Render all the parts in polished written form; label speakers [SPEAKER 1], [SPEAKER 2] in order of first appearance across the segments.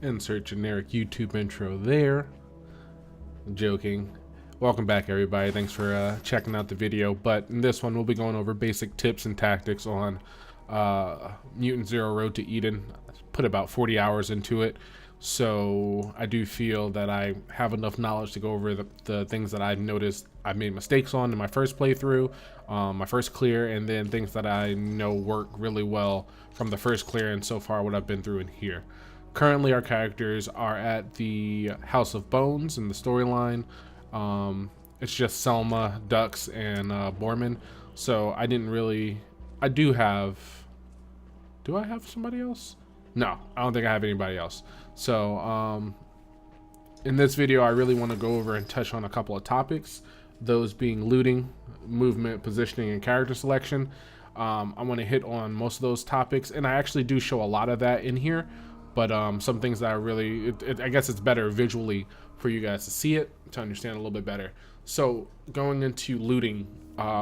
[SPEAKER 1] Insert generic YouTube intro there. Joking. Welcome back, everybody. Thanks for checking out the video. But in this one, we'll be going over basic tips and tactics on Mutant Zero Road to Eden. Put about 40 hours into it, so I do feel that I have enough knowledge to go over the things that I've noticed I made mistakes on in my first playthrough, my first clear, and then things that I know work really well from the first clear and so far what I've been through in here. Currently, our characters are at the House of Bones in the storyline. It's just Selma, Dux, and Borman. So I didn't really. I do have. Do I have somebody else? No, I don't think I have anybody else. So in this video, I really want to go over and touch on a couple of topics. Those being looting, movement, positioning, and character selection. I want to hit on most of those topics, and I actually do show a lot of that in here. But some things that I really, I guess it's better visually for you guys to see it, to understand a little bit better. So going into looting,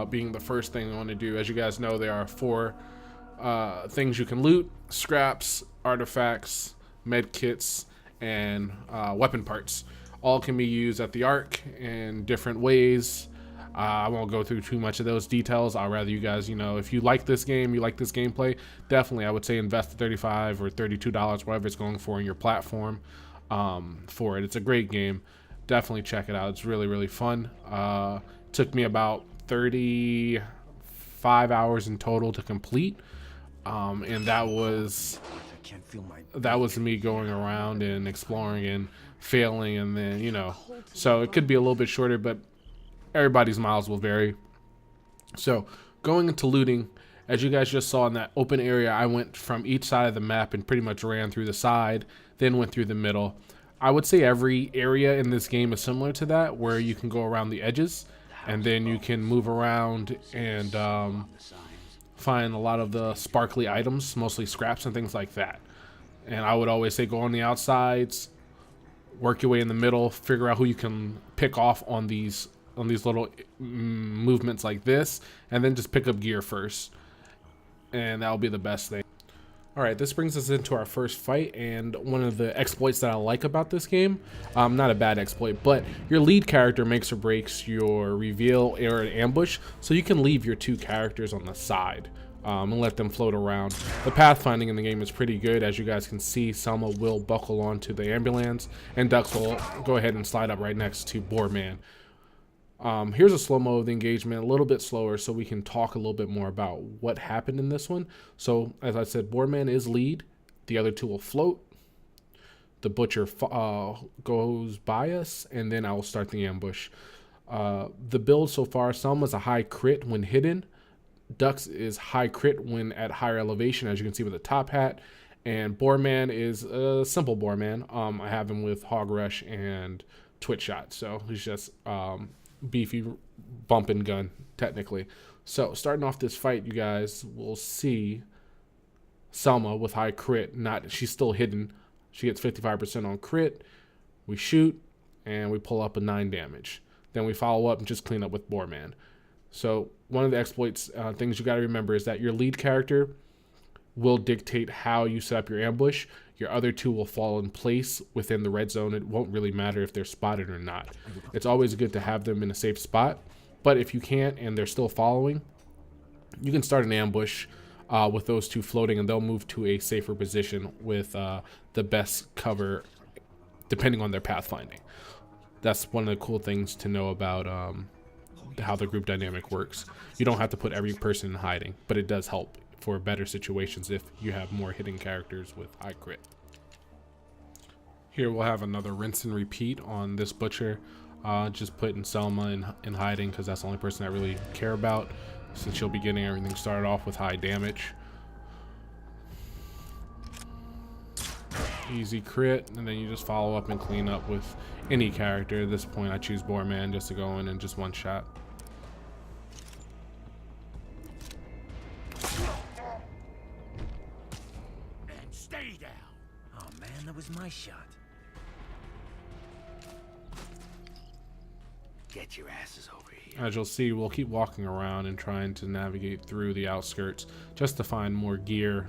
[SPEAKER 1] being the first thing I want to do, as you guys know, there are 4 things you can loot: scraps, artifacts, med kits, and weapon parts. All can be used at the Ark in different ways. I won't go through too much of those details. I'd rather you guys, if you like this game, you like this gameplay, definitely I would say invest $35 or $32, whatever it's going for in your platform for it. It's a great game. Definitely check it out. It's really, really fun. Took me about 35 hours in total to complete. And that was me going around and exploring and failing, and then, so it could be a little bit shorter, but everybody's miles will vary. So going into looting, as you guys just saw in that open area, I went from each side of the map and pretty much ran through the side, then went through the middle. I would say every area in this game is similar to that, where you can go around the edges and then you can move around and find a lot of the sparkly items, mostly scraps and things like that. And I would always say go on the outsides, work your way in the middle, figure out who you can pick off on these little movements like this, and then just pick up gear first, and that'll be the best thing. All right, this brings us into our first fight, and one of the exploits that I like about this game, not a bad exploit, but your lead character makes or breaks your reveal or an ambush, so you can leave your 2 characters on the side and let them float around. The pathfinding in the game is pretty good. As you guys can see, Selma will buckle onto the ambulance, and Dux will go ahead and slide up right next to Boarman. Here's a slow-mo of the engagement, a little bit slower, so we can talk a little bit more about what happened in this one. So, as I said, Boarman is lead. The other 2 will float. The Butcher goes by us, and then I will start the ambush. The build so far, Selma's a high crit when hidden. Dux is high crit when at higher elevation, as you can see with the top hat. And Boarman is a simple Boarman. I have him with Hog Rush and Twitch Shot, so he's just beefy bumping gun technically. So starting off this fight, you guys will see Selma with high crit. She's still hidden. She gets 55% on crit. We shoot and we pull up a 9 damage. Then we follow up and just clean up with Boarman. So one of the exploits things you got to remember is that your lead character will dictate how you set up your ambush. Your other 2 will fall in place within the red zone. It won't really matter if they're spotted or not. It's always good to have them in a safe spot, but if you can't and they're still following, you can start an ambush with those 2 floating, and they'll move to a safer position with the best cover depending on their pathfinding. That's one of the cool things to know about how the group dynamic works. You don't have to put every person in hiding, but it does help for better situations if you have more hidden characters with high crit. Here we'll have another rinse and repeat on this Butcher. Just putting Selma in hiding because that's the only person I really care about, since she'll be getting everything started off with high damage. Easy crit, and then you just follow up and clean up with any character. At this point I choose Boarman just to go in and just one shot.
[SPEAKER 2] Stay down. Oh man, that was my shot. Get your asses over here.
[SPEAKER 1] As you'll see, we'll keep walking around and trying to navigate through the outskirts just to find more gear,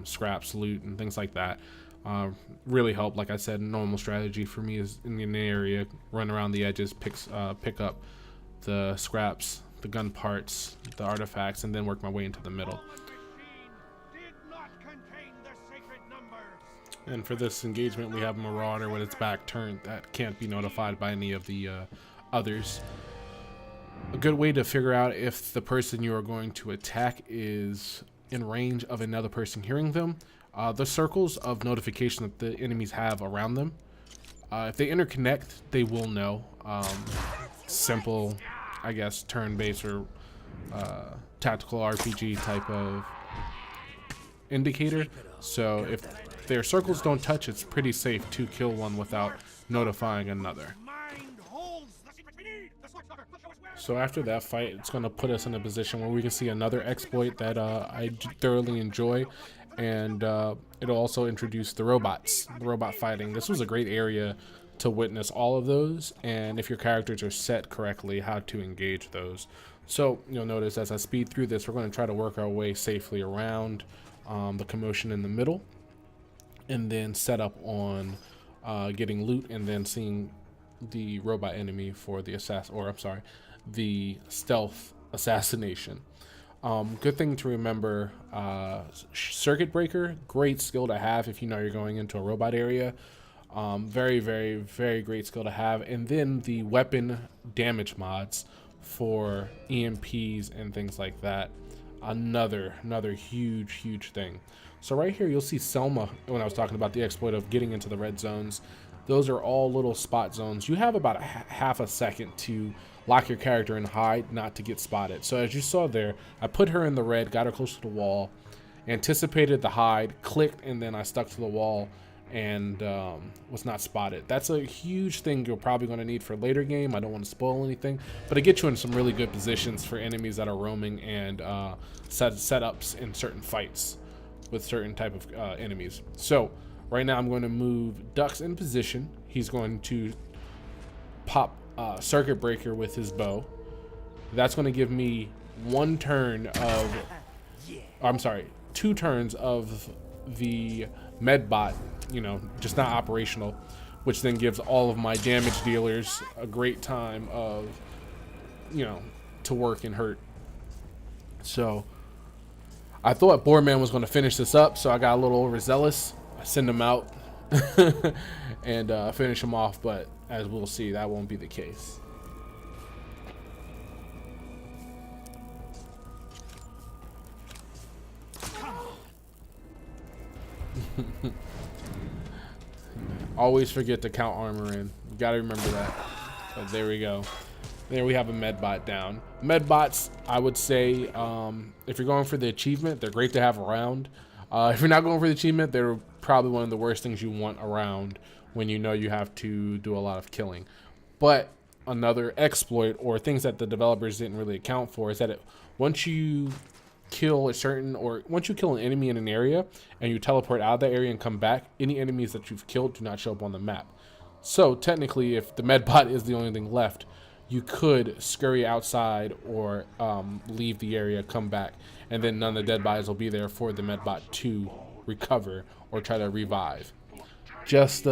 [SPEAKER 1] scraps, loot, and things like that. Really help. Like I said, normal strategy for me is in the area, run around the edges, pick up the scraps, the gun parts, the artifacts, and then work my way into the middle. And for this engagement, we have Marauder with its back turned that can't be notified by any of the others. A good way to figure out if the person you are going to attack is in range of another person hearing them, the circles of notification that the enemies have around them. If they interconnect, they will know. Simple, I guess, turn-based or tactical RPG type of indicator. So if their circles don't touch, it's pretty safe to kill one without notifying another. So after that fight, it's going to put us in a position where we can see another exploit that I thoroughly enjoy, and it'll also introduce the robots, the robot fighting. This was a great area to witness all of those, and if your characters are set correctly, how to engage those. So you'll notice as I speed through this, we're going to try to work our way safely around the commotion in the middle, and then set up on getting loot, and then seeing the robot enemy for the the stealth assassination. Good thing to remember, circuit breaker, great skill to have if you know you're going into a robot area. Very, very, very great skill to have. And then the weapon damage mods for EMPs and things like that. Another huge thing. So right here, you'll see Selma when I was talking about the exploit of getting into the red zones. Those are all little spot zones. You have about half a second to lock your character and hide, not to get spotted. So as you saw there, I put her in the red, got her close to the wall, anticipated the hide, clicked, and then I stuck to the wall and was not spotted. That's a huge thing you're probably going to need for later game. I don't want to spoil anything, but it gets you in some really good positions for enemies that are roaming and setups in certain fights with certain type of enemies. So right now I'm going to move Dux in position. He's going to pop circuit breaker with his bow. That's going to give me 2 turns of the medbot, just not operational, which then gives all of my damage dealers a great time of, to work and hurt. So I thought Boardman was going to finish this up, so I got a little overzealous. I send him out and finish him off, but as we'll see, that won't be the case. Always forget to count armor in. You gotta remember that. But there we go. There we have a medbot down. Medbots, I would say, if you're going for the achievement, they're great to have around. If you're not going for the achievement, they're probably one of the worst things you want around when you know you have to do a lot of killing. But another exploit, or things that the developers didn't really account for, is that once you kill an enemy in an area and you teleport out of that area and come back, any enemies that you've killed do not show up on the map. So technically, if the medbot is the only thing left, you could scurry outside or leave the area, come back, and then none of the dead bodies will be there for the medbot to recover or try to revive. Just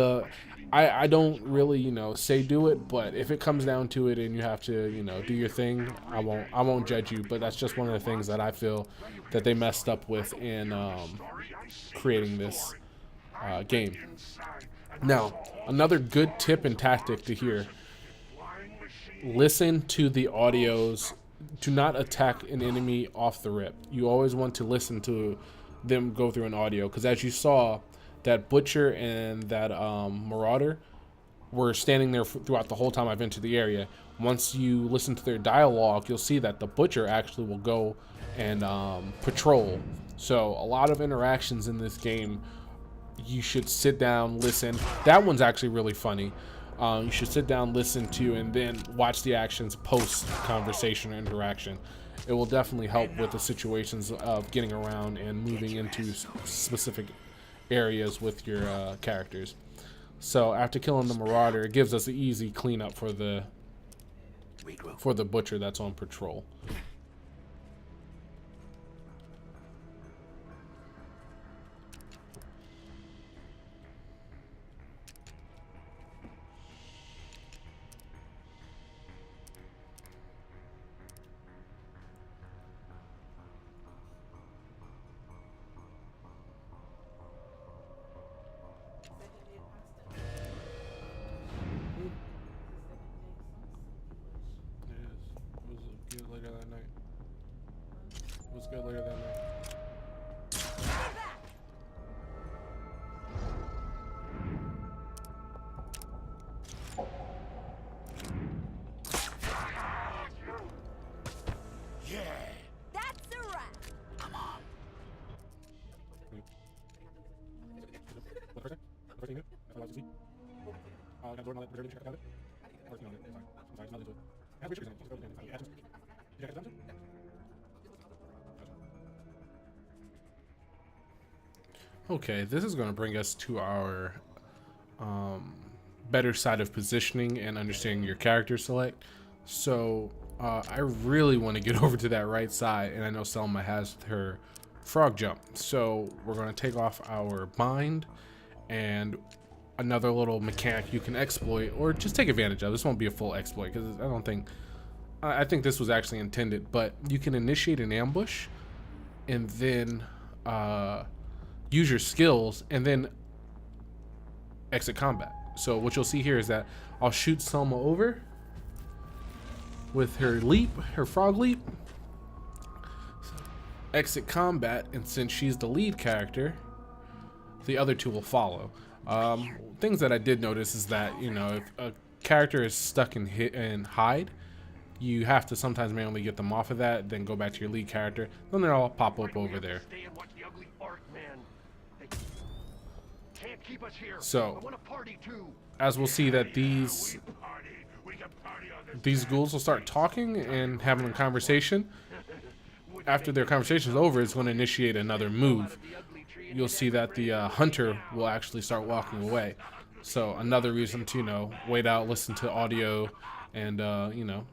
[SPEAKER 1] I don't really say do it, but if it comes down to it and you have to do your thing, I won't judge you. But that's just one of the things that I feel that they messed up with in creating this game. Now, another good tip and tactic to hear: listen to the audios. Do not attack an enemy off the rip. You always want to listen to them go through an audio, because as you saw, that Butcher and that Marauder were standing there throughout the whole time I've entered the area. Once you listen to their dialogue, you'll see that the Butcher actually will go and patrol. So a lot of interactions in this game, you should sit down, listen. That one's actually really funny. You should sit down, listen to, and then watch the actions post conversation or interaction. It will definitely help with the situations of getting around and moving into specific areas with your characters. So after killing the Marauder, it gives us an easy cleanup for the Butcher that's on patrol. Okay, this is going to bring us to our better side of positioning and understanding your character select. So I really want to get over to that right side, and I know Selma has her frog jump. So we're going to take off our bind, and another little mechanic you can exploit or just take advantage of. This won't be a full exploit because I think this was actually intended, but you can initiate an ambush and then use your skills and then exit combat. So what you'll see here is that I'll shoot Selma over with her leap, her frog leap, exit combat, and since she's the lead character, the other two will follow. Things that I did notice is that, you know, if a character is stuck in hit and hide, you have to sometimes manually get them off of that, then go back to your lead character, then they'll all pop up over there. So, as we'll see that these ghouls will start talking and having a conversation. After their conversation is over, it's going to initiate another move. You'll see that the hunter will actually start walking away. So another reason to, you know, wait out, listen to audio, and you know,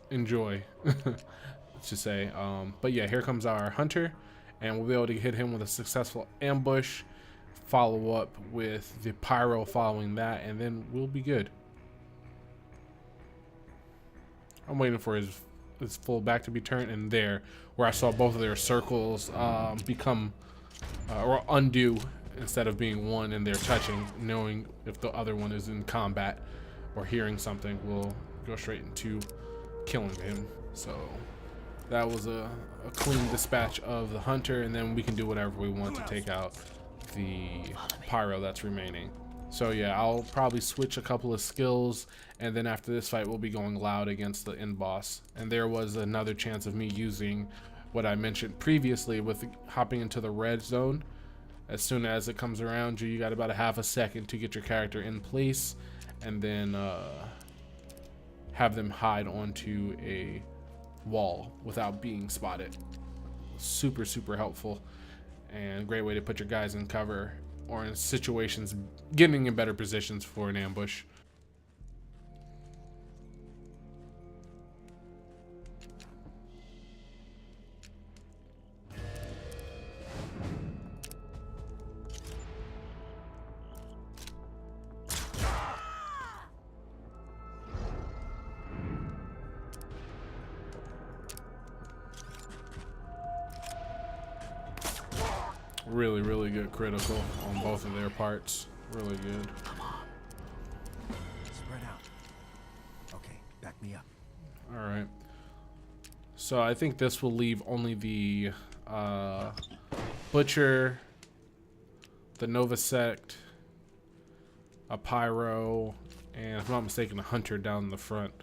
[SPEAKER 1] enjoy. To say. But yeah, here comes our hunter, and we'll be able to hit him with a successful ambush. Follow up with the pyro following that, and then we'll be good. I'm waiting for his full back to be turned, and there, where I saw both of their circles become or undo instead of being one, and they're touching, knowing if the other one is in combat or hearing something, we'll go straight into killing him. So that was a clean dispatch of the hunter, and then we can do whatever we want to take out the pyro that's remaining. So yeah, I'll probably switch a couple of skills, and then after this fight we'll be going loud against the end boss. And there was another chance of me using what I mentioned previously with hopping into the red zone. As soon as it comes around you, you got about a half a second to get your character in place, and then have them hide onto a wall without being spotted. Super, super helpful, and great way to put your guys in cover or in situations, getting in better positions for an ambush. Really, really good critical on both of their parts. Really good.
[SPEAKER 2] Come on. Spread out. Okay, back me up.
[SPEAKER 1] All right. So I think this will leave only the Butcher, the Novasect, a Pyro, and if I'm not mistaken, a Hunter down the front.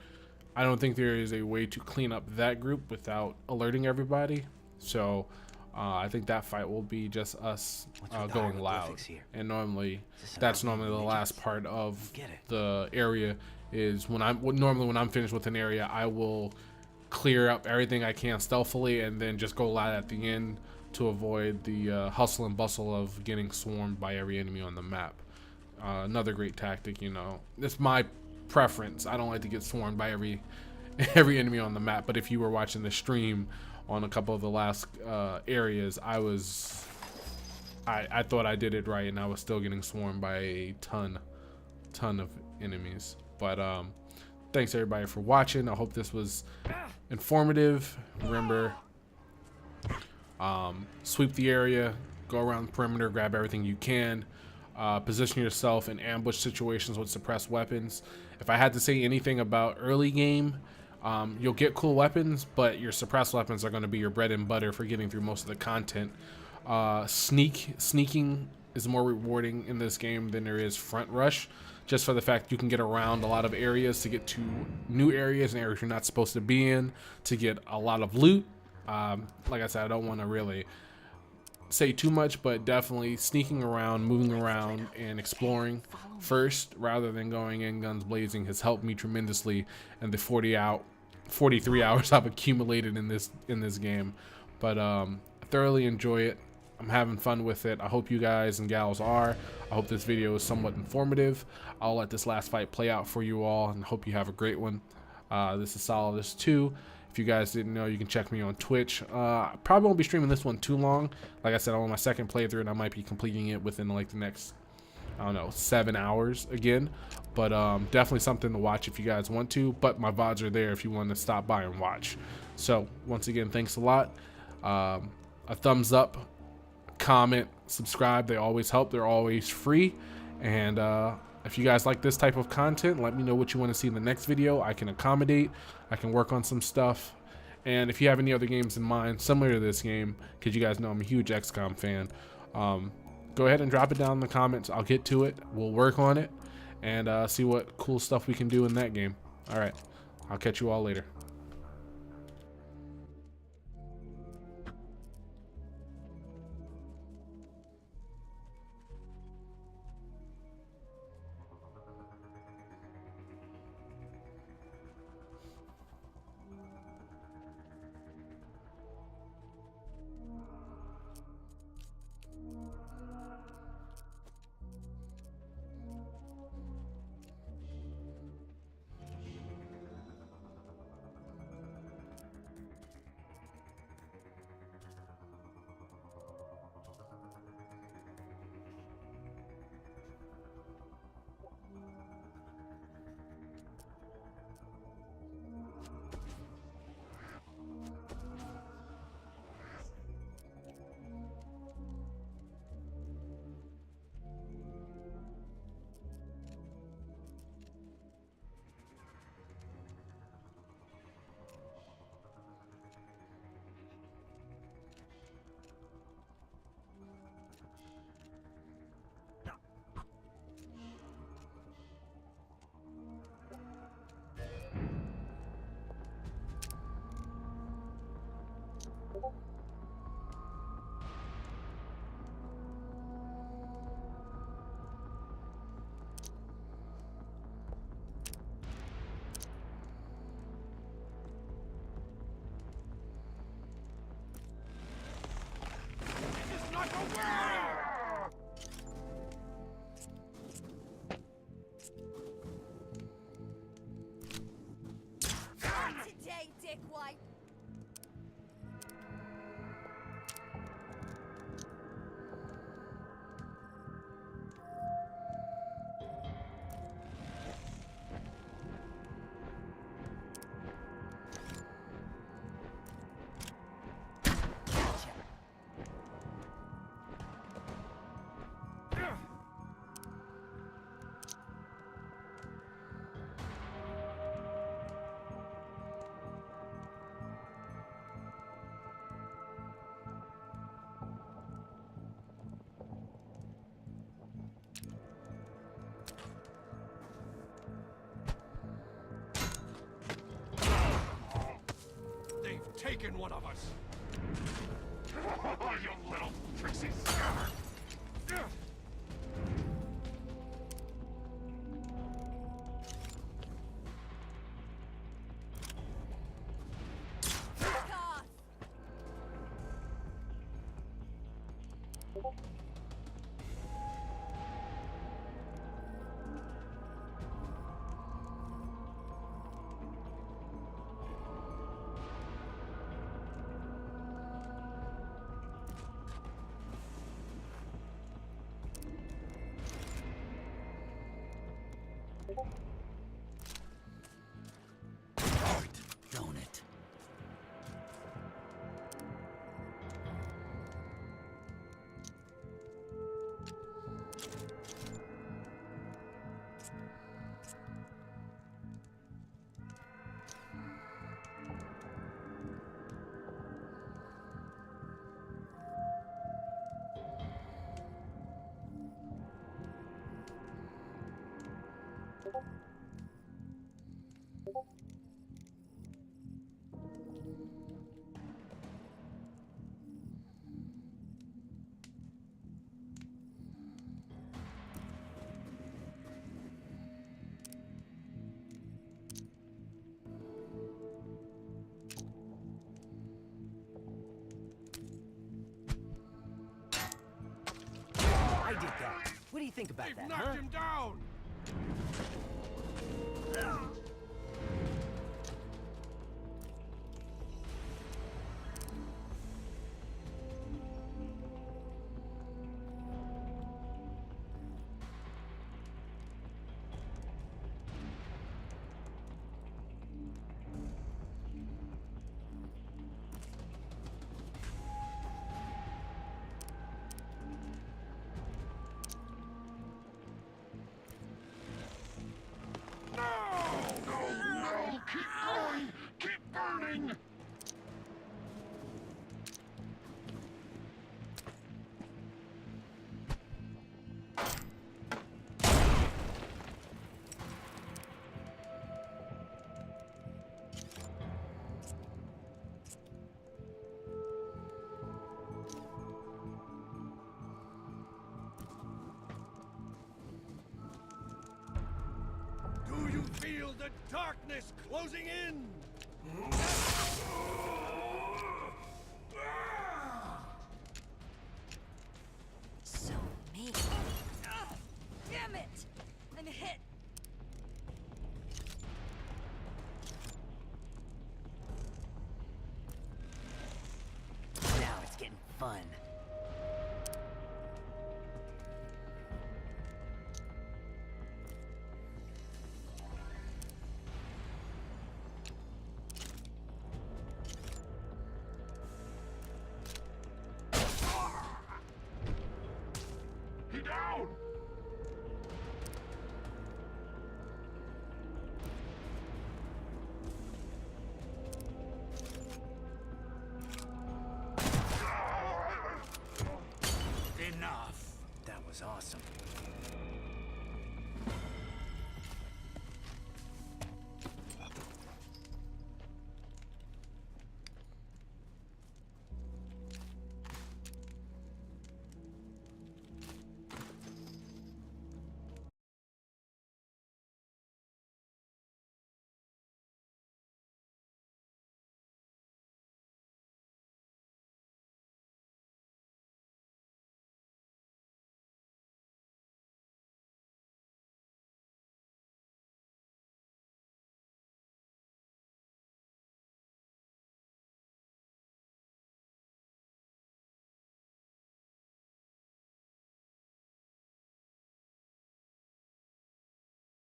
[SPEAKER 1] I don't think there is a way to clean up that group without alerting everybody. So I think that fight will be just us going loud, and normally that's normally the last part of the area. Is when I'm finished with an area, I will clear up everything I can stealthily, and then just go loud at the end to avoid the hustle and bustle of getting swarmed by every enemy on the map. Another great tactic, you know. It's my preference. I don't like to get swarmed by every enemy on the map, but if you were watching the stream on a couple of the last areas, I thought I did it right, and I was still getting swarmed by a ton of enemies. But thanks everybody for watching. I hope this was informative. Remember, sweep the area, go around the perimeter, grab everything you can, position yourself in ambush situations with suppressed weapons. If I had to say anything about early game, you'll get cool weapons, but your suppressed weapons are going to be your bread and butter for getting through most of the content. Sneaking is more rewarding in this game than there is front rush, just for the fact you can get around a lot of areas to get to new areas and areas you're not supposed to be in, to get a lot of loot. Like I said, I don't want to really say too much, but definitely sneaking around, moving around, and exploring first rather than going in guns blazing has helped me tremendously in the 43 hours I've accumulated in this game. But I thoroughly enjoy it. I'm having fun with it. I hope you guys and gals are. I hope this video is somewhat informative. I'll let this last fight play out for you all and hope you have a great one. This is Solidus 2. If you guys didn't know, you can check me on Twitch. I probably won't be streaming this one too long. Like I said, I'm on my second playthrough and I might be completing it within like the next, I don't know, 7 hours again. But definitely something to watch if you guys want to. But my VODs are there if you want to stop by and watch. So once again, thanks a lot. A thumbs up, comment, subscribe. They always help. They're always free. And if you guys like this type of content, let me know what you want to see in the next video. I can accommodate. I can work on some stuff. And if you have any other games in mind similar to this game, because you guys know I'm a huge XCOM fan, go ahead and drop it down in the comments. I'll get to it. We'll work on it and see what cool stuff we can do in that game. All right. I'll catch you all later.
[SPEAKER 3] Today, dickwad.
[SPEAKER 2] They've taken one of us.
[SPEAKER 4] You little tricksy scammer!
[SPEAKER 2] Hurt, don't it? What do you think about
[SPEAKER 4] They've
[SPEAKER 2] that,
[SPEAKER 4] knocked
[SPEAKER 2] huh?
[SPEAKER 4] him down!
[SPEAKER 5] No! Keep going! Keep burning!
[SPEAKER 4] Do you feel the darkness closing in?